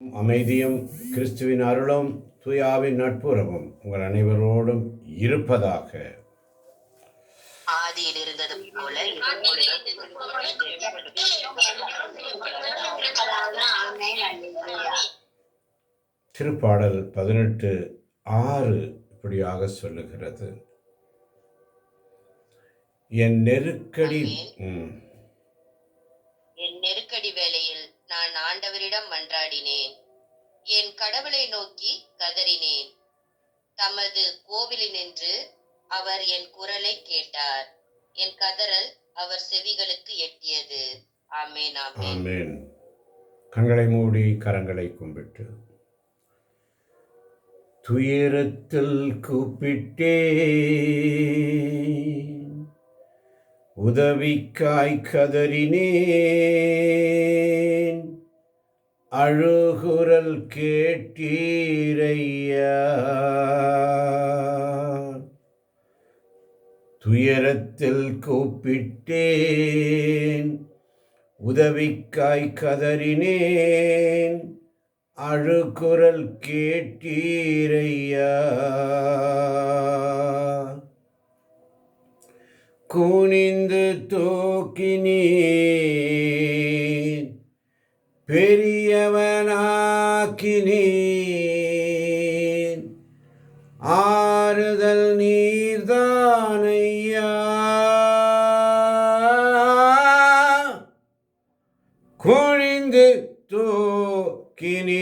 அமைதியும் கிறிஸ்துவின் அருளும் தூயாவின் நட்புறவும் உங்கள் அனைவரோடும் இருப்பதாக. ஆதியில் இருந்தது போல திருப்பாடல் 18:6 இப்படியாக சொல்லுகிறது. என் நெருக்கடி வேளையில் நான் ஆண்டவரிடம் மன்றாடினேன், என் கடவுளை நோக்கி கதறினேன். தமது கோவிலினின்று அவர் என் குரலை கேட்டார். என் கதறல் அவர் செவிகளுக்கு எட்டியது. ஆமென், ஆமென். ஆமென். கண்களை மூடி கரங்களை கும்பிட்டு, துயரத்தில் கூப்பிட்டேன், உதவிக்காய் கதறினேன், அழுகுரல் கேட்டீரையா. துயரத்தில் கூப்பிட்டேன், உதவிக்காய் கதறினேன், அழுகுரல் கேட்டீரையா. குனிந்து தூக்கினீர், பெரியவனாக்கினீர், ஆறுதல் நீர்தானையா. குனிந்து தூக்கினீரே,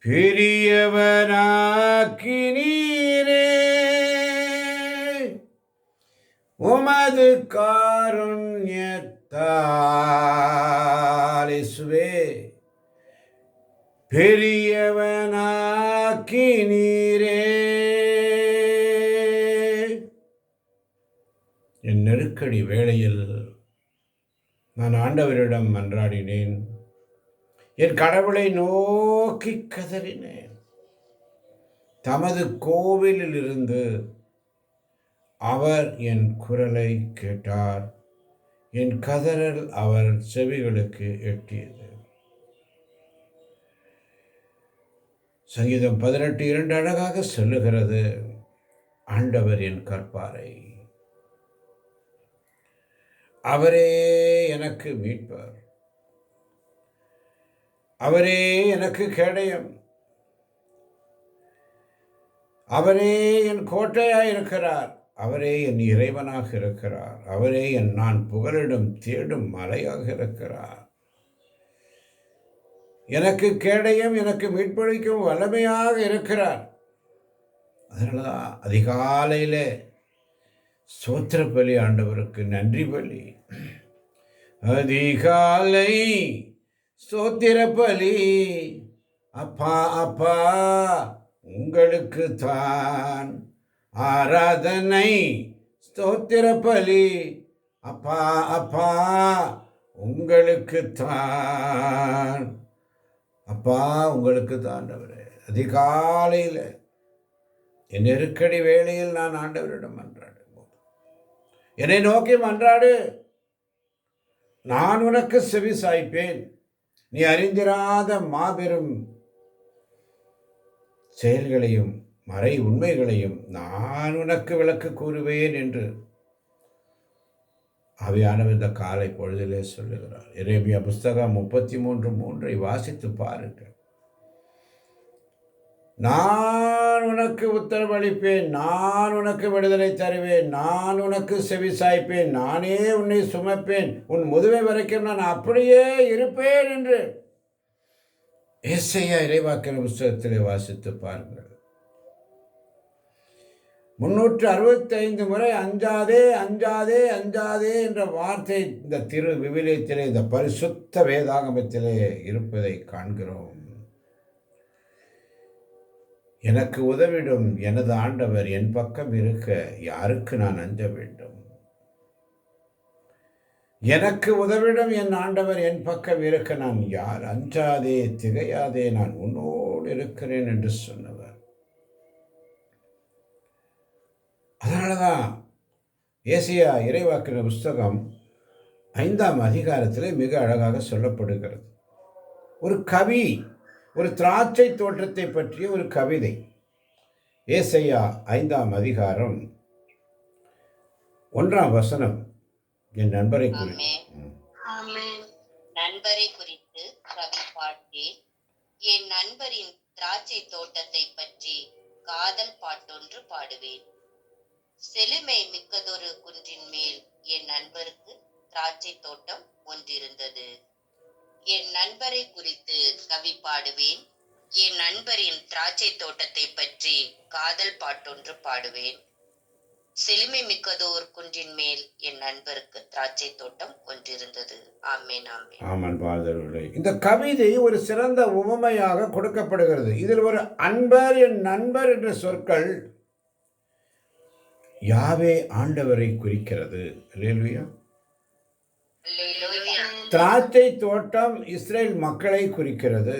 பெரியவனாக்கினீரே, உமது காருண்யத்தால் இயேசுவே பெரியவனாக்கினீரே. என் நெருக்கடி வேளையில் நான் ஆண்டவரிடம் மன்றாடினேன், என் கடவுளை நோக்கி கதறினேன். தமது கோவிலில் இருந்து அவர் என் குரலை கேட்டார். என் கதறல் அவர் செவிகளுக்கு எட்டியது. சங்கீதம் 18:2 அழகாக சொல்லுகிறது, ஆண்டவர் என் கற்பாரை, அவரே எனக்கு மீட்பர், அவரே எனக்கு கேடயம், அவரே என் கோட்டையாய் இருக்கிறார், அவரே என் இறைவனாக இருக்கிறார், அவரே நான் புகலிடம் தேடும் மலையாக இருக்கிறார், எனக்கு கேடயம், எனக்கு மீட்பளிக்கும் வல்லமையாக இருக்கிறார். அதனாலதான் அதிகாலையில் ஸ்தோத்திர பலி, ஆண்டவருக்கு நன்றி பலி. அதிகாலை ஸ்தோத்திர பலி, அப்பா அப்பா உங்களுக்கு தான் ஆராதனை. ஸ்தோத்திர பலி, அப்பா அப்பா உங்களுக்கு தான், அப்பா உங்களுக்கு தான் ஆண்டவரே. அதிகாலையில் என் நெருக்கடி வேளையில் நான் ஆண்டவரிடம் மன்றாடும் போது, என்னை நோக்கி மன்றாடு, நான் உனக்கு செவி சாய்ப்பேன், நீ அறிந்திராத மாபெரும் செயல்களையும் மறை உண்மைகளையும் நான் உனக்கு விளக்கு கூறுவேன் என்று ஆவியானவர் இந்த காலை பொழுதிலே சொல்லுகிறார். எரேமியா புஸ்தகம் 33:3 வாசித்து பாருங்கள். நான் உனக்கு உத்தரவளிப்பேன், நான் உனக்கு விடுதலை தருவேன், நான் உனக்கு செவி சாய்ப்பேன், நானே உன்னை சுமப்பேன், உன் முதுமை வரைக்கும் நான் அப்படியே இருப்பேன் என்று ஏசாயா இறைவாக்கின புஸ்தகத்திலே வாசித்து பாருங்கள். 365 முறை அஞ்சாதே அஞ்சாதே அஞ்சாதே என்ற வார்த்தை இந்த திரு விவிலியத்திலே, இந்த பரிசுத்த வேதாகமத்திலே இருப்பதை காண்கிறோம். எனக்கு உதவிடும் எனது ஆண்டவர் என் பக்கம் இருக்க யாருக்கு நான் அஞ்ச வேண்டும்? எனக்கு உதவிடும் என் ஆண்டவர் என் பக்கம் இருக்க நான் யார்? அஞ்சாதே திகையாதே, நான் உன்னோடு இருக்கிறேன் என்று சொன்னவர். அதனாலதான் ஏசாயா இறைவாக்கின புஸ்தகம் 5ஆம் அதிகாரத்திலே மிக அழகாக சொல்லப்படுகிறது. ஒரு கவி, ஒரு திராட்சை தோட்டத்தை பற்றிய ஒரு கவிதை. ஏசாயா 5ஆம் அதிகாரம் 1ஆம் வசனம் என் நண்பரை குறித்து. நண்பரை குறித்து கவி பாட்டேன். என் நண்பரின் திராட்சை தோட்டத்தை பற்றி காதல் பாட்டொன்று பாடுவேன். செழுமை மிக்கதொரு குன்றின் மேல் என் நண்பருக்கு திராட்சை தோட்டம் ஒன்றிருந்தது. என் நண்பரை குறித்து கவி பாடுவேன். என் நண்பரின் திராட்சை தோட்டத்தை பற்றி காதல் பாட்டொன்று பாடுவேன். செழுமை மிக்கதோர் குன்றின் மேல் என் நண்பருக்கு திராட்சை தோட்டம் ஒன்றிருந்தது. ஆமேன், ஆமேன். ஆமன் பாதர்களே, இந்த கவிதை ஒரு சிறந்த உவமையாக கொடுக்கப்படுகிறது. இதில் ஒரு அன்பர், என் நண்பர் என்ற சொற்கள் யாவே ஆண்டவரை குறிக்கிறது. அல்லேலூயா. திராட்சை தோட்டம் இஸ்ரேல் மக்களை குறிக்கிறது.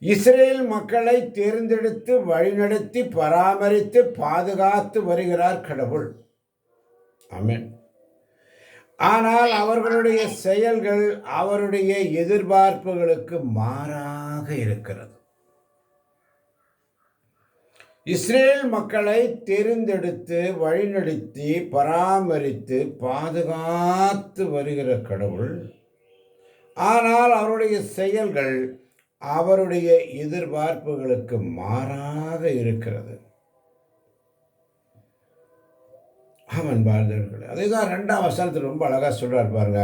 இஸ்ரேல் மக்களை தேர்ந்தெடுத்து வழிநடத்தி பராமரித்து பாதுகாத்து வருகிறார் கடவுள். ஆமென். ஆனால் அவர்களுடைய செயல்கள் அவருடைய எதிர்பார்ப்புகளுக்கு மாறாக இருக்கிறது. இஸ்ரேல் மக்களை தேர்ந்தெடுத்து வழிநடத்தி பராமரித்து பாதுகாத்து வருகிற கடவுள், ஆனால் அவருடைய செயல்கள் அவருடைய எதிர்பார்ப்புகளுக்கு மாறாக இருக்கிறது. ஆமன் பாரதர்களே, அதைதான் 2ஆம் வசனத்தில் ரொம்ப அழகா சொல்றார் பாருங்க.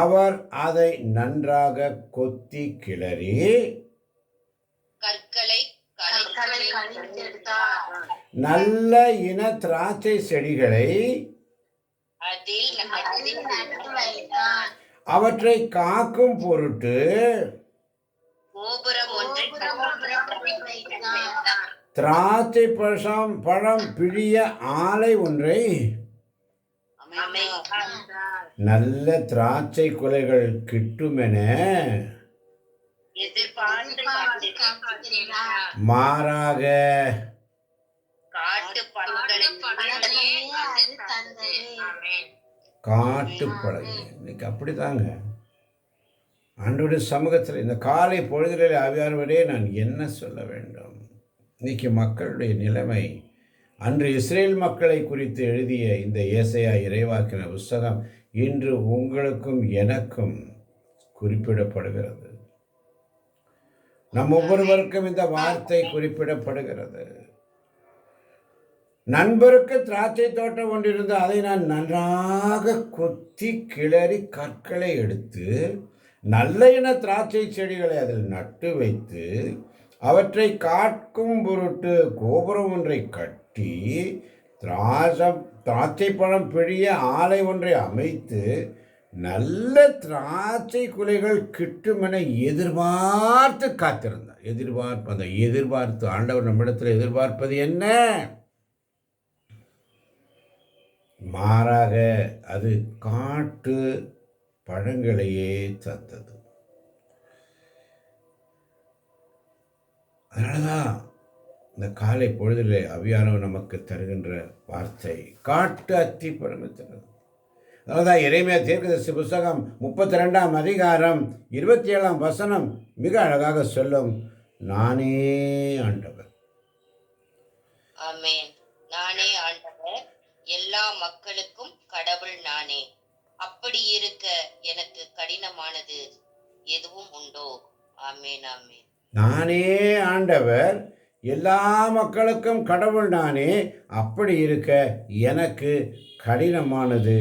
அவர் அதை நன்றாக கொத்தி கிளறி கற்களை நல்ல இன திராட்சை செடிகளை அவற்றை காக்கும் பொருட்டு திராட்சை பழம் பிழிய ஆலை ஒன்றை, நல்ல திராட்சை குலைகள் கிட்டுமென மாறாக காட்டுப்பழம். இன்னைக்கு அப்படிதாங்க ஆண்டவருடைய சமூகத்தில் இந்த காலை பொழுதிலே ஆவியானவரே நான் என்ன சொல்ல வேண்டும்? இன்னைக்கு மக்களுடைய நிலைமை, அன்று இஸ்ரேல் மக்களை குறித்து எழுதிய இந்த ஏசாயா இறைவாக்கின புஸ்தகம் இன்று உங்களுக்கும் எனக்கும் குறிப்பிடப்படுகிறது. நம் ஒவ்வொருவருக்கும் இந்த வார்த்தை குறிப்பிடப்படுகிறது. நண்பருக்கு திராட்சை தோட்டம் ஒன்றிருந்து அதை நான் நன்றாக கொத்தி கிளறி கற்களை எடுத்து நல்ல இன திராட்சை செடிகளை அதில் நட்டு வைத்து அவற்றை காக்கும் பொருட்டு கோபுரம் ஒன்றை கட்டி திராட்சை பழம் பிழிய ஆலை ஒன்றை அமைத்து நல்ல திராட்சை குலைகள் கிட்டுமென எதிர்பார்த்து காத்திருந்தார். எதிர்பார்த்து ஆண்டவர் நம்மிடத்தில் எதிர்பார்ப்பது என்ன? மாறாக அது காட்டு பழங்களையே தந்தது. அதனாலதான் இந்த காலை பொழுதிலே ஆவியானவர் நமக்கு தருகின்ற வார்த்தை காட்டு அத்தி பழம். அதனால்தான் எரேமியா தீர்க்கதரிசி புஸ்தகம் 32ஆம் அதிகாரம் 27ஆம் வசனம் மிக அழகாக சொல்லும், நானே ஆண்டவர். ஆமென். நானே ஆண்டவர், எல்லா மக்களுக்கும் கடவுள் நானே. அப்படி இருக்க எனக்கு கடினமானது எதுவும் உண்டோ? ஆமென், ஆமென். நானே ஆண்டவர், எல்லா மக்களுக்கும் கடவுள் நானே. அப்படி இருக்க எனக்கு கடினமானது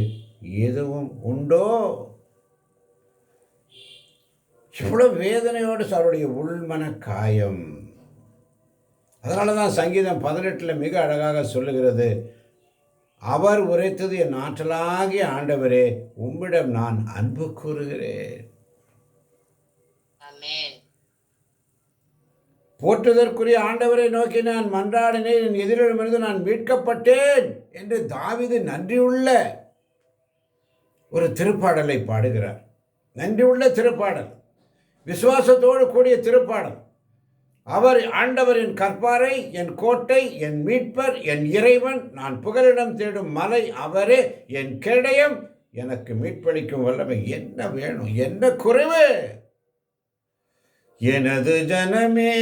எதுவும் உண்டோ? இவ்வளவு வேதனையோடு அவருடைய உள்மன காயம். அதனாலதான் சங்கீதம் 18 மிக அழகாக சொல்லுகிறது, அவர் உரைத்தது என் ஆற்றலாகிய ஆண்டவரே, உம்மிடம் நான் அன்பு கூறுகிறேன். போற்றுதற்குரிய ஆண்டவரை நோக்கி நான் மன்றாடினேன், என் எதிரிடமிருந்து நான் மீட்கப்பட்டேன் என்று தாவீது நன்றியுள்ள ஒரு திருப்பாடலை பாடுகிறார். நன்றியுள்ள திருப்பாடல், விசுவாசத்தோடு கூடிய திருப்பாடல். அவர் ஆண்டவரின் கற்பாரை, என் கோட்டை, என் மீட்பர், என் இறைவன், நான் புகலிடம் தேடும் மலை அவரே, என் கேடயம், எனக்கு மீட்பளிக்கும் வல்லமை என்ன வேணும்? என்ன குறைவு? எனது ஜனமே,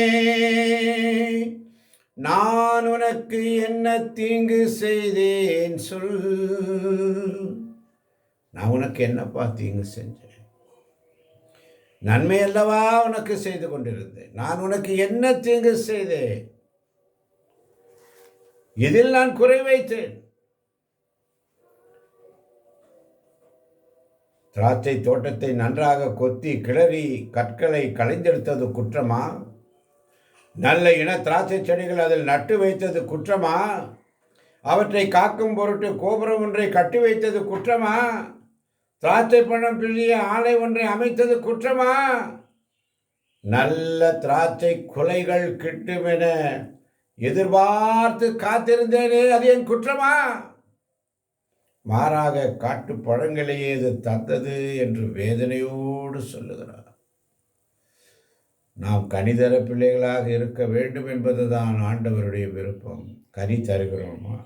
நான் உனக்கு என்ன தீங்கு செய்தேன் சொல். நான் உனக்கு என்னப்பா தீங்கு செஞ்சேன்? நன்மை அல்லவா உனக்கு செய்து கொண்டிருந்தேன். நான் உனக்கு என்ன தீங்கு செய்தேன்? இதில் நான் குறை வைத்தேன்? திராட்சை தோட்டத்தை நன்றாக கொத்தி கிளறி கற்களை களைந்தெடுத்தது குற்றமா? நல்ல இன திராட்சை செடிகள் அதில் நட்டு வைத்தது குற்றமா? அவற்றை காக்கும் பொருட்டு கோபுரம் ஒன்றை கட்டி வைத்தது குற்றமா? திராட்சை பழம் பிழிய ஆலை ஒன்றை அமைத்தது குற்றமா? நல்ல திராட்சை குலைகள் கிட்டும் என எதிர்பார்த்து காத்திருந்தேனே, அது என் குற்றமா? மாறாக காட்டு பழங்களையே இது தந்தது என்று வேதனையோடு சொல்லுகிறார். நாம் கனிதர பிள்ளைகளாக இருக்க வேண்டும் என்பதுதான் ஆண்டவருடைய விருப்பம். கனி தருகிறோமா?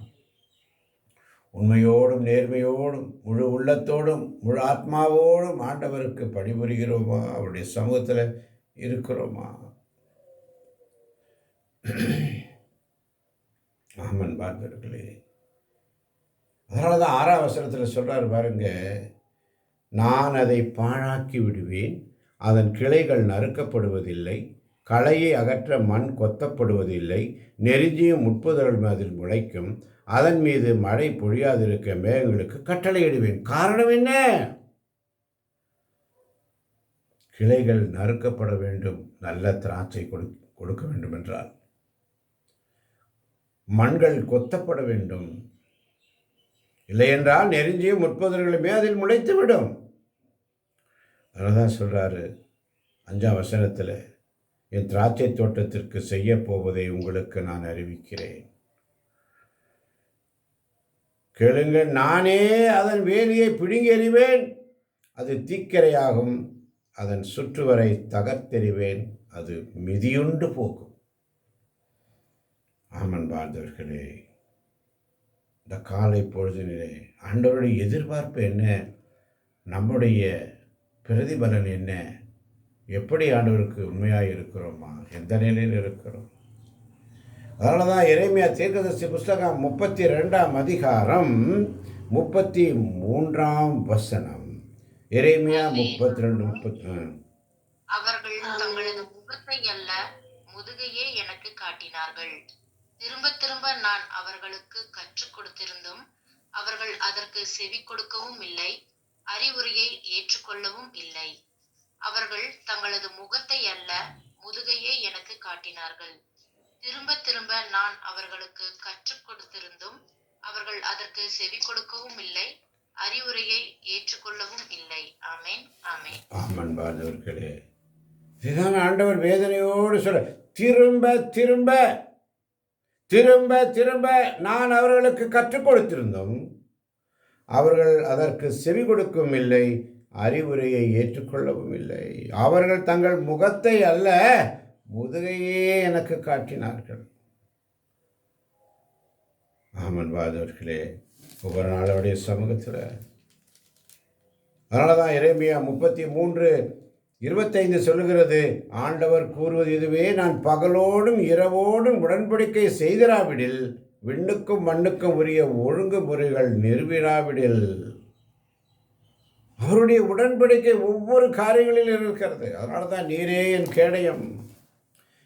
உண்மையோடும் நேர்மையோடும் முழு உள்ளத்தோடும் முழு ஆத்மாவோடும் ஆண்டவருக்கு பணிபுரிகிறோமா? அவருடைய சமூகத்தில் இருக்கிறோமா? ஆமன் பார்ப்பர்களே. அதனால தான் 6ஆம் வசனத்தில் சொல்றாரு பாருங்க, நான் அதை பாழாக்கி விடுவேன், அதன் கிளைகள் நறுக்கப்படுவதில்லை, களையை அகற்ற மண் கொத்தப்படுவதில்லை, நெருஞ்சியும் முட்புதர்கள் அதில் முளைக்கும், அதன் மீது மழை பொழியாதிருக்க மேகங்களுக்கு கட்டளையிடுவேன். காரணம் என்ன? கிளைகள் நறுக்கப்பட வேண்டும், நல்ல திராட்சை கொடுக்க வேண்டும் என்றால். மண்கள் கொத்தப்பட வேண்டும், இல்லையென்றால் நெருஞ்சியும் முட்புதர்களுமே அதில் முளைத்துவிடும். அதனால்தான் சொல்றாரு 5ஆம் வசனத்தில், என் திராட்சை தோட்டத்திற்கு செய்ய போவதை உங்களுக்கு நான் அறிவிக்கிறேன். கேளுங்கள், நானே அதன் வேலியை பிடுங்கி எறிவேன், அது தீக்கிரையாகும், அதன் சுற்றுவரை தகர்த்தெறிவேன், அது மிதியுண்டு போகும். ஆமன் வாழ்ந்தவர்களே, இந்த காலை பொழுதினிலே ஆண்டவருடைய எதிர்பார்ப்பு என்ன? நம்முடைய பிரதிபலன் என்ன? எப்படி ஆண்டவருக்கு உண்மையாக இருக்கிறோமா? எந்த நிலையில் இருக்கிறோம்? அதனால தான் எரேமியா தீர்க்கதரிசி புஸ்தகம் 32ஆம் அதிகாரம் 33ஆம் வசனம். எரேமியா 32:33. அவர்கள் தங்களது முகத்தை அல்ல முதுகையே எனக்கு காட்டினார்கள். திரும்ப திரும்ப நான் அவர்களுக்கு கற்றுக் கொடுத்திருந்தும் அவர்கள் அதற்கு செவி கொடுக்கவும் இல்லை, அறிவுரையை ஏற்றுக்கொள்ளவும் இல்லை. அவர்கள் தங்களது முகத்தை அல்ல முதுகையே எனக்கு காட்டினார்கள். திரும்ப திரும்ப நான் அவர்களுக்கு கற்றுக் கொடுத்திருந்தும் அவர்கள் அதற்கு செவி கொடுக்கவும் இல்லை, அறிவுரையை ஏற்றுக்கொள்ளவும் இல்லை. ஆமேன், ஆமேன். ஆமன் பாதவர்களே, இதுதான் ஆண்டவர் வேதனையோடு சொல்ல, திரும்ப திரும்ப திரும்ப திரும்ப நான் அவர்களுக்கு கற்றுக் கொடுத்திருந்தும் அவர்கள் அதற்கு செவி கொடுக்கவும் இல்லை, அறிவுரையை ஏற்றுக்கொள்ளவும் இல்லை. அவர்கள் தங்கள் முகத்தை அல்ல முதுகையே எனக்கு காட்டினார்கள். ஆமன் பாதவர்களே, ஒவ்வொரு நாளுடைய சமூகத்தில். அதனால தான் எரேமியா 33:25 சொல்லுகிறது, ஆண்டவர் கூறுவது இதுவே, நான் பகலோடும் இரவோடும் உடன்படிக்கை செய்திராவிடில், விண்ணுக்கும் மண்ணுக்கும் உரிய ஒழுங்குமுறைகள் நிறுவிராவிடில். அவருடைய உடன்படிக்கை ஒவ்வொரு காரியங்களிலும் இருக்கிறது. அதனால தான் நீரே என் கேடயம்,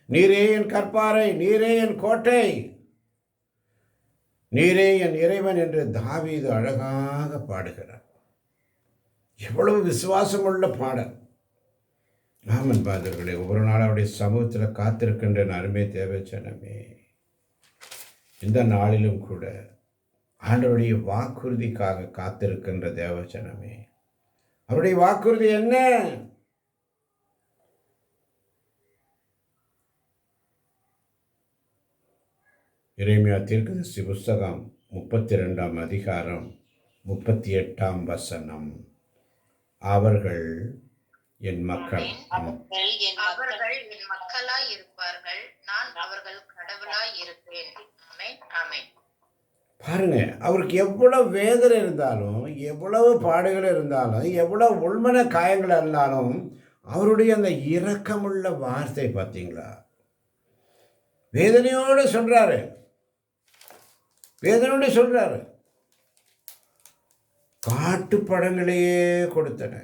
நீரே என் கற்பாறை, நீரே என் கோட்டை, நீரே என் இறைவன் என்று தாவீது அழகாக பாடுகிறார். எவ்வளவு விசுவாசமுள்ள பாடல். ஆமன் பாதர்களே, ஒவ்வொரு நாளும் அவருடைய சமூகத்தில் காத்திருக்கின்ற அருமை தேவச்சனமே, இந்த நாளிலும் கூட ஆண்டவருடைய வாக்குறுதிக்காக காத்திருக்கின்ற தேவச்சனமே, அவருடைய வாக்குறுதி என்ன? எரேமியா தீர்க்கதரிசி புஸ்தகம் 32ஆம் அதிகாரம் 38ஆம் வசனம். அவர்கள் என் மக்கள், அவர்கள் என் மக்களாய் இருப்பார்கள், நான் அவர்கள் கடவுளாய் இருப்பேன். ஆமென், ஆமென். பாருங்க, அவருக்கு எவ்வளவு வேதனை இருந்தாலும், எவ்வளவு பாடுகள் இருந்தாலும், எவ்வளவு உள்மன காயங்கள் இருந்தாலும், அவருடைய அந்த இரக்கமுள்ள வார்த்தை பார்த்தீங்களா? வேதனையோடு சொல்றாரு, வேதனையோடு சொல்றாரு. காட்டு பழங்களையே கொடுத்தன.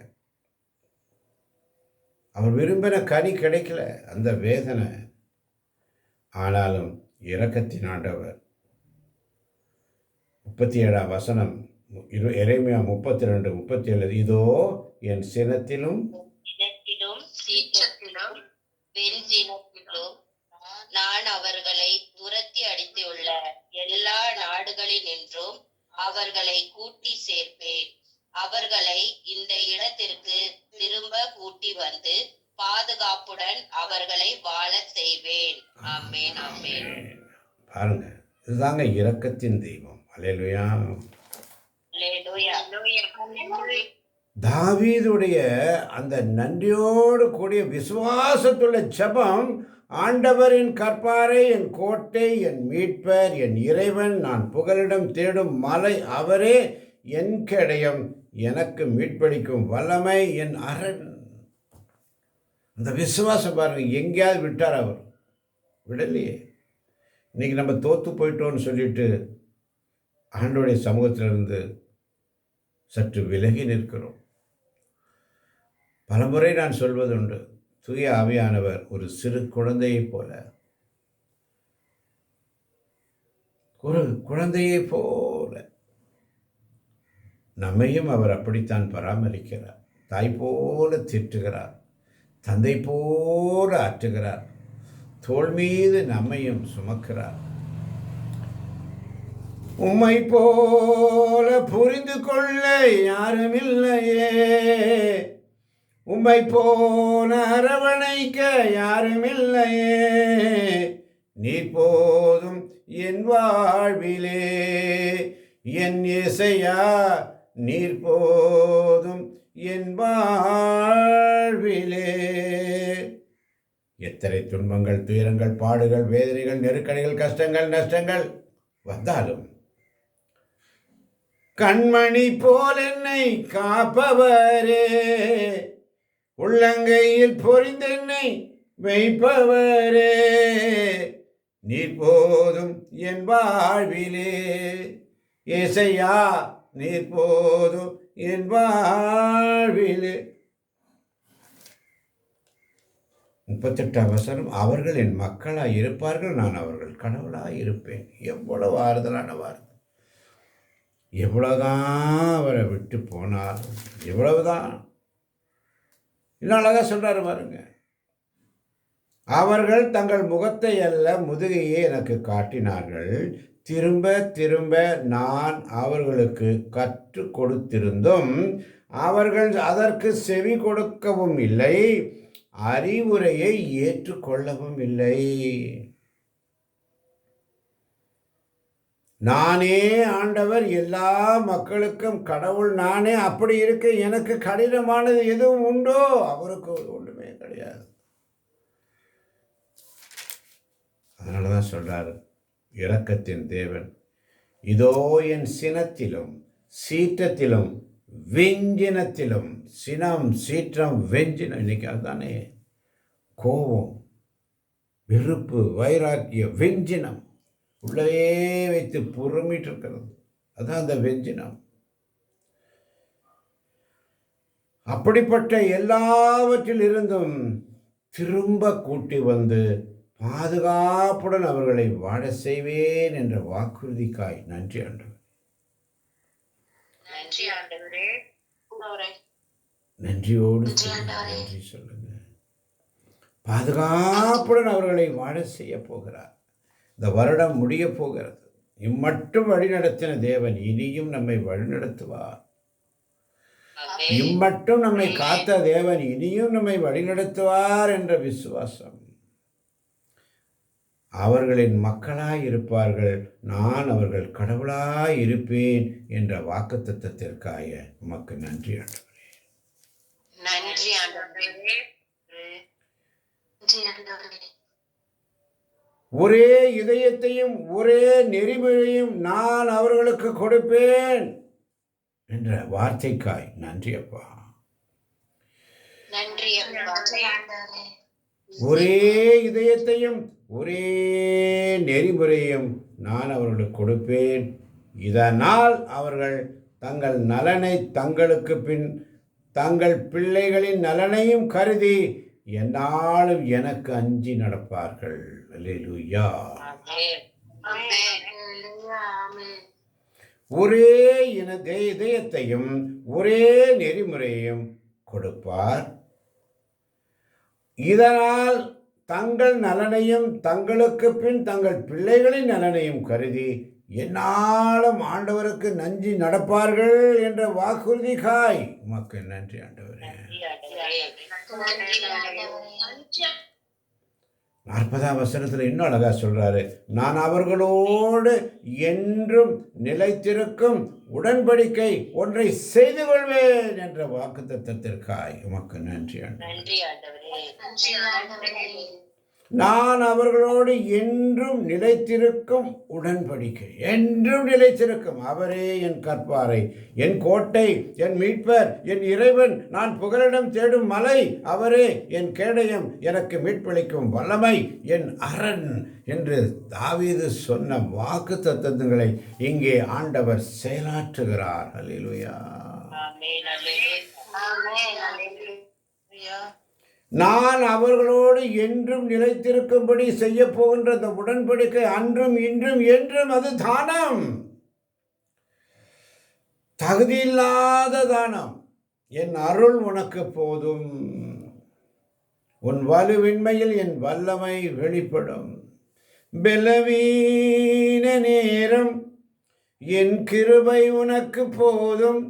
அவர் விரும்பின கனி கிடைக்கல, அந்த வேதனை. ஆனாலும் இரக்கத்தின் ஆண்டவர். 37ஆம் வசனம், எரேமியா 32:37, இதோ என் சினத்திலும் சீற்றத்திலும் வெஞ்சினத்திலும் நான் அவர்களை துரத்தி அடித்துள்ள எல்லா நாடுகளினின்றும் அவர்களை கூட்டி சேர்ப்பேன். அவர்களை இந்த இடத்திற்கு திரும்ப கூட்டி வந்து பாதுகாப்புடன் அவர்களை வாழ செய்வேன். ஆமென், ஆமென். பாருங்க, இதுதாங்க இரக்கத்தின் தெய்வம். அல்லேலூயா. அல்லேலூயா. தாவீதுடைய அந்த நன்றியோடு கூடிய விசுவாசத்துள்ள ஜெபம், ஆண்டவரின் கற்பாரை, என் கோட்டை, என் மீட்பர், என் இறைவன், நான் புகலிடம் தேடும் மலை அவரே, என் கேடயம், எனக்கு மீட்பளிக்கும் வல்லமை, என் அரண். அந்த விசுவாசம் பாருங்க, எங்கேயாவது விட்டார் அவர்? விடலையே. இன்னைக்கு நம்ம தோத்து போயிட்டோம்னு சொல்லிட்டு ஆண்டவருடைய சமூகத்திலிருந்து சற்று விலகி நிற்கிறோம். பலமுறை நான் சொல்வதுண்டு, தூய ஆவியானவர் ஒரு சிறு குழந்தையைப் போல, ஒரு குழந்தையைப் போல நம்மையும் அவர் அப்படித்தான் பராமரிக்கிறார். தாய் போல திட்டுகிறார், தந்தை போல ஆற்றுகிறார், தோள் மீது நம்மையும் சுமக்கிறார். உம்மை போல புரிந்து கொள்ள யாருமில்லையே, உம்மை போல அரவணைக்க யாருமில்லையே, நீர் போதும் என் வாழ்விலே, என் இசையா நீர் போதும் என் வாழ்விலே. எத்தனை துன்பங்கள், துயரங்கள், பாடுகள், வேதனைகள், நெருக்கடிகள், கஷ்டங்கள், நஷ்டங்கள் வந்தாலும் கண்மணி போல் என்னை காப்பவரே, உள்ளங்கையில் பொறிந்தென்னை வைப்பவரே, நீர் போதும் என் வாழ்விலே, இசையா நீர் போதும் என் வாழ்விலே. 38ஆம் வசனம், அவர்கள் என் மக்களாய் இருப்பார்கள், நான் அவர்கள் கடவுளாய் இருப்பேன். எவ்வளவு ஆறுதலான வார்த்தை. எவ்வளவுதான் அவரை விட்டு போனாலும், எவ்வளவுதான், இன்னும் அழகா சொல்றாரு பாருங்க, அவர்கள் தங்கள் முகத்தை அல்ல முதுகையே எனக்கு காட்டினார்கள், திரும்ப திரும்ப நான் அவர்களுக்கு கற்றுக் கொடுத்திருந்தும் அவர்கள் அதற்கு செவி கொடுக்கவும் இல்லை, அறிவுரையை ஏற்றுக்கொள்ளவும் இல்லை. நானே ஆண்டவர், எல்லா மக்களுக்கும் கடவுள் நானே. அப்படி இருக்க எனக்கு கடினமானது எதுவும் உண்டோ? அவருக்கு ஒன்றுமே கிடையாது. அதனாலதான் சொல்றாரு இரக்கத்தின் தேவன், இதோ என் சினத்திலும் சீற்றத்திலும் வெஞ்சினத்திலும். சினம், சீற்றம், வெஞ்சினம், இன்னைக்கு அதுதானே கோபம், வெறுப்பு, வைராக்கியம், வெஞ்சினம் உள்ளவே வைத்து பொறுமிட்டு இருக்கிறது. அதான் அந்த வெஞ்சினம். அப்படிப்பட்ட எல்லாவற்றில் இருந்தும் திரும்ப கூட்டி வந்து பாதுகாப்புடன் அவர்களை வாழ செய்வேன் என்ற வாக்குறுதிக்காய் நன்றி ஆண்டவர். நன்றியோடு நன்றி சொல்லுங்க. பாதுகாப்புடன் அவர்களை வாழ செய்ய போகிறார். இந்த வருடம் முடிய போகிறது. இம்மட்டும் வழிநடத்தின தேவன் இனியும் நம்மை வழிநடத்துவார். இம்மட்டும் நம்மை காத்த தேவன் இனியும் நம்மை வழிநடத்துவார் என்ற விசுவாசம். அவர்களின் மக்களாய் இருப்பார்கள், நான் அவர்கள் கடவுளாய் இருப்பேன் என்ற வாக்குத்தத்தத்திற்காக உமக்கு நன்றி ஆண்டவரே. ஒரே இதயத்தையும் ஒரே நெறிமுறையும் நான் அவர்களுக்கு கொடுப்பேன் என்ற வார்த்தைக்காய் நன்றி அப்பா. நன்றி அப்பா. ஒரே இதயத்தையும் ஒரே நெறிமுறையும் நான் அவர்களுக்கு கொடுப்பேன். இதனால் அவர்கள் தங்கள் நலனை தங்களுக்கு பின் தங்கள் பிள்ளைகளின் நலனையும் கருதி எந்நாளும் எனக்கு அஞ்சி நடப்பார்கள். அல்லேலூயா. ஒரே இதயத்தையும் ஒரே நெறிமுறையையும் கொடுப்பார். இதனால் தங்கள் நலனையும் தங்களுக்கு பின் தங்கள் பிள்ளைகளின் நலனையும் கருதி எந்நாளும் ஆண்டவருக்கு நன்றி நடப்பார்கள் என்ற வாக்குறுதிக்காய் உமக்கு நன்றி ஆண்டவரே. 40ஆம் வசனத்தில் இன்னும் அழகா சொல்றாரு, நான் அவர்களோடு என்றும் நிலைத்திருக்கும் உடன்படிக்கை ஒன்றை செய்து கொள்வேன் என்ற வாக்குத்தத்தத்திற்காய் உமக்கு நன்றி ஆண்டவரே. நான் அவர்களோடு என்றும் நிலைத்திருக்கும் உடன்படிக்கை, என்றும் நிலைத்திருக்கும். அவரே என் கற்பாரை, என் கோட்டை, என் மீட்பர், என் இறைவன், நான் புகலிடம் தேடும் மலை. அவரே என் கேடயம், எனக்கு மீட்பளிக்கும் வல்லமை, என் அரண் என்று தாவீது சொன்ன வாக்கு தத்தங்களை இங்கே ஆண்டவர் செயலாற்றுகிறார். அல்லேலூயா. நான் அவர்களோடு என்றும் நிலைத்திருக்கும்படி செய்ய போகின்ற அந்த உடன்படிக்கை அன்றும் இன்றும் என்றும் அது தானம், தகுதியில்லாத தானம். என் அருள் உனக்கு போதும், உன் வலுவின்மையில் என் வல்லமை வெளிப்படும். பலவீன நேரம் என் கிருபை உனக்கு போதும்,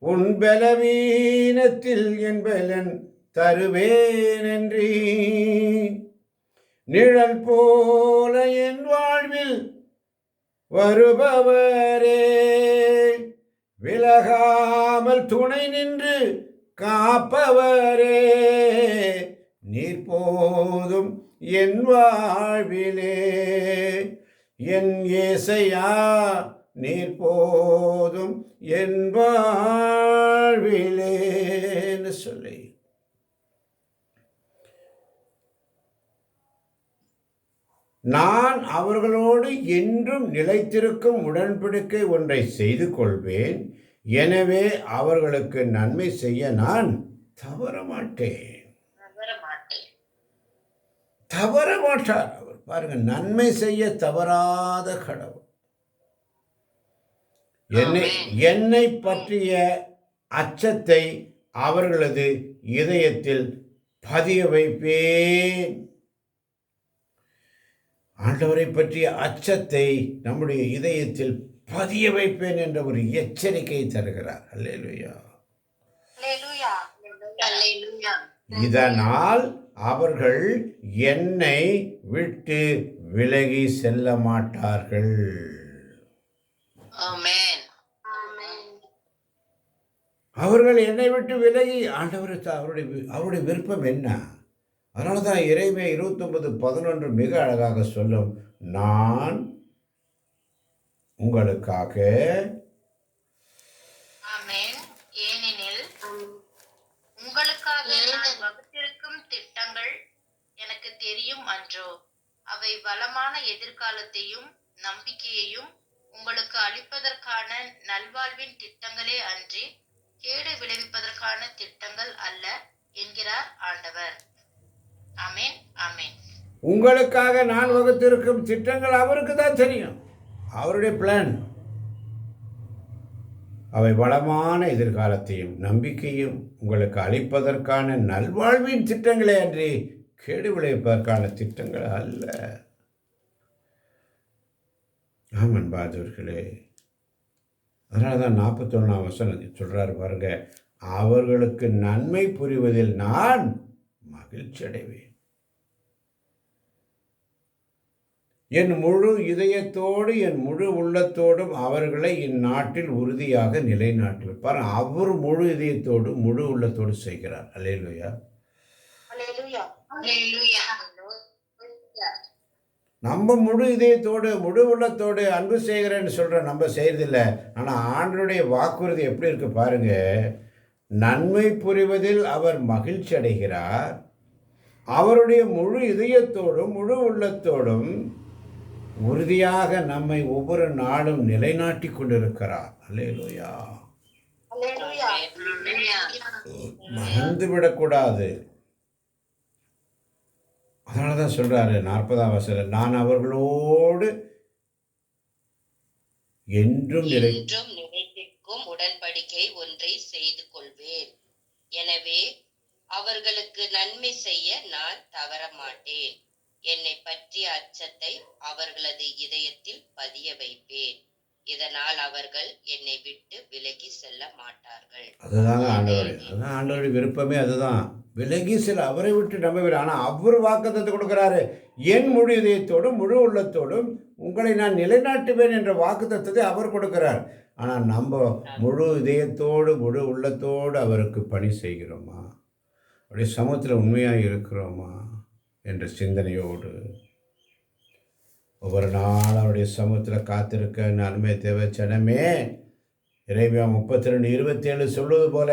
உன் பலவீனத்தில் என் பலன் தருவேன் என்றீ. நிழல் போல என் வாழ்வில் வருபவரே, விலகாமல் துணை நின்று காப்பவரே, நீர் போதும் என் வாழ்விலே. என் ஏசையா நீர் போதும் என் வாழ்விலேன்னு சொல்லி நான் அவர்களோடு என்றும் நிலைத்திருக்கும் உடன்படிக்கை ஒன்றை செய்து கொள்வேன். எனவே அவர்களுக்கு நன்மை செய்ய நான் தவறமாட்டேன். தவறமாட்டார் அவர். பாருங்க, நன்மை செய்ய தவறாத கடவுள். என்னை பற்றிய அச்சத்தை அவர்களது இதயத்தில் பதிய வைப்பேன். ஆண்டவரை பற்றிய அச்சத்தை நம்முடைய இதயத்தில் பதிய வைப்பேன் என்ற ஒரு எச்சரிக்கை தருகிறார். அல்லேலூயா. இதனால் அவர்கள் என்னை விட்டு விலகி செல்ல மாட்டார்கள். அவர்கள் என்னை விட்டு விலகி ஆண்டவருக்கு அவருடைய விருப்பம் என்ன? அதனால தான் எரேமியா 29:11 மிக அழகாக சொல்லும், நான் உங்களுக்காக ஏனெனில் உங்களுக்காக நான் வகுத்திருக்கும் திட்டங்கள் எனக்கு தெரியும் அன்றோ, அவை வளமான எதிர்காலத்தையும் நம்பிக்கையையும் உங்களுக்கு அளிப்பதற்கான நல்வாழ்வின் திட்டங்களே அன்றி கேடு விளைவிப்பதற்கான திட்டங்கள் அல்ல என்கிறார் ஆண்டவர். ஆமென், ஆமென். உங்களுக்காக நான் வகுத்திருக்கும் திட்டங்கள் அவருக்கு தான் தெரியும். அவருடைய பிளான் அவை வளமான எதிர்காலத்தையும் நம்பிக்கையும் உங்களுக்கு அளிப்பதற்கான நல்வாழ்வின் திட்டங்களே அன்றி கேடு விளைவிப்பதற்கான திட்டங்கள் அல்ல. ஆமன் பாதவர்களே, அதனால தான் 41ஆம் வசனம் சொல்றாரு பாருங்க, அவர்களுக்கு நன்மை புரிவதில் நான் மகிழ்ச்சி அடைவேன். என் முழு இதயத்தோடு என் முழு உள்ளத்தோடும் அவர்களை இந்நாட்டில் உறுதியாக நிலைநாட்டுவேன். பாருங்க, அவர் முழு இதயத்தோடு முழு உள்ளத்தோடு செய்கிறார். அல்லேலூயா. நம்ம முழு இதயத்தோடு முழு உள்ளத்தோடு அன்பு செய்கிறேன்னு சொல்கிறோம், நம்ம செய்கிறதில்ல. ஆனால் ஆண்டவருடைய வாக்குறுதி எப்படி இருக்கு பாருங்க. நன்மை புரிவதில் அவர் மகிழ்ச்சி அடைகிறார். அவருடைய முழு இதயத்தோடும் முழு உள்ளத்தோடும் உறுதியாக நம்மை ஒவ்வொரு நாளும் நிலைநாட்டி கொண்டிருக்கிறார். அல்லேலூயா. மறந்து விடக்கூடாது. அதனால தான் சொல்றாரு 40ஆம் வசனம், நான் அவர்களோடு என்றும் நிலைத்திருக்கும் உடன்படிக்கை ஒன்றை செய்து கொள்வேன். எனவே அவர்களுக்கு நன்மை செய்ய நான் தவற மாட்டேன். என்னை பற்றிய அச்சத்தை அவர்களது இதயத்தில் பதிய வைப்பேன். இதனால் அவர்கள் என்னை விட்டு விலகி செல்ல மாட்டார்கள். அதுதாங்க ஆண்டவருடைய விருப்பமே அதுதான். விலகி செல்ல அவரை விட்டு நம்ப. ஆனால் அவர் வாக்குத்தத்தத்தை கொடுக்குறாரு, என் முழு இதயத்தோடும் முழு உள்ளத்தோடும் உங்களை நான் நிலைநாட்டுவேன் என்ற வாக்குத்தத்தத்தை அவர் கொடுக்கிறார். ஆனால் நம்ம முழு இதயத்தோடு முழு உள்ளத்தோடு அவருக்கு பணி செய்கிறோமா? அப்படியே சமூகத்தில் உண்மையாக இருக்கிறோமா என்ற சிந்தனையோடு ஒவ்வொரு நாள் அவருடைய சமூகத்தில் காத்திருக்க நன்மை தேவை. ஜனமே, இறைமையா 32:27 சொல்வது போல,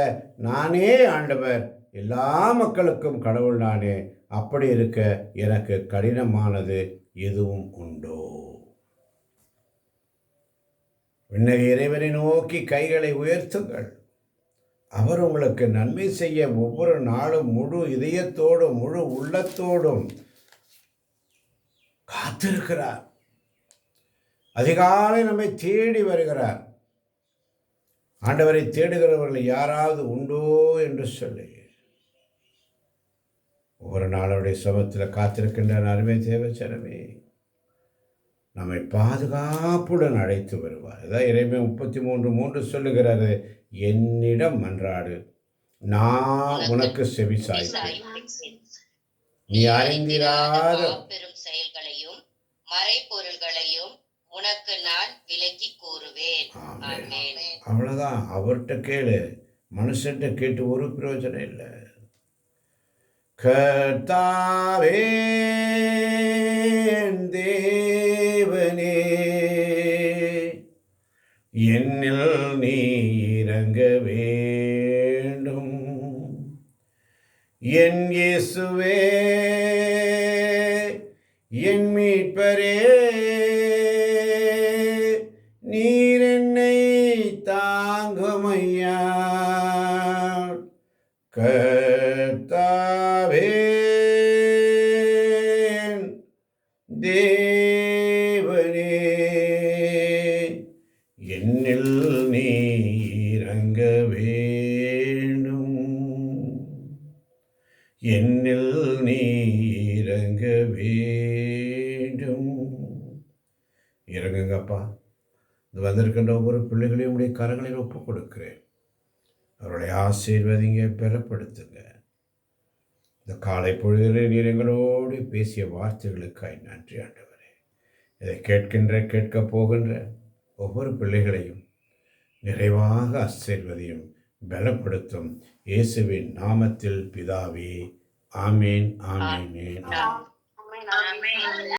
நானே ஆண்டவர், எல்லா மக்களுக்கும் கடவுள் நானே. அப்படி இருக்க எனக்கு கடினமானது எதுவும் உண்டோ? விண்ணக இறைவனை நோக்கி கைகளை உயர்த்துங்கள். அவர் உங்களுக்கு நன்மை செய்ய ஒவ்வொரு நாளும் முழு இதயத்தோடும் முழு உள்ளத்தோடும் காத்திருக்கிறார். அதிகாலை நம்மை தேடி வருகிறார். ஆண்டவரை தேடுகிறவர்கள் யாராவது உண்டோ என்று சொல்லி ஒவ்வொரு நாளுடைய சமத்தில் காத்திருக்கின்ற அருமை தேவச்சனமே, நம்மை பாதுகாப்புடன் அழைத்து வருவார். இதான் இறைமையா 33:3 சொல்லுகிறாரு, என்னிடம் மன்றாடு, நான் உனக்கு செவி சாய்ப்பேன். நீ அறிந்திராத பெரும் செயல்களையும் மறைபொருள்களையும் உனக்கு நான் விலக்கி கூறுவேன். அவ்வளவுதான். அவர்கிட்ட கேளு, மனுஷன்ட்ட கேட்டு ஒரு பிரயோஜனம் இல்லை. கர்த்தாவே தேவனே, என்னில் நீ இறங்க வேண்டும். என் இயேசுவே, என் மீட்பரே, நீர் என்னை தாங்குமையா. கர்த்தாவே தேவனே, என்னில் நீ இறங்க வேண்டும். என்னில் நீ இறங்க வேண்டும். இறங்குங்கப்பா. இது வந்திருக்கின்ற ஒவ்வொரு பிள்ளைகளையும் உடைய கரங்களில் ஒப்புக் கொடுக்கிறேன். அவருடைய ஆசீர்வதிங்க, பெறப்படுத்துங்க. இந்த காலை பொழுதில் நீர் எங்களோடு பேசிய வார்த்தைகளுக்காய் நன்றி ஆண்டவரே. இதை கேட்கப் போகின்ற ஒவ்வொரு பிள்ளைகளையும் நிறைவாக ஆசீர்வதியும், பலப்படுத்தும். இயேசுவின் நாமத்தில் பிதாவே, ஆமேன், ஆமேன், ஆமேன்.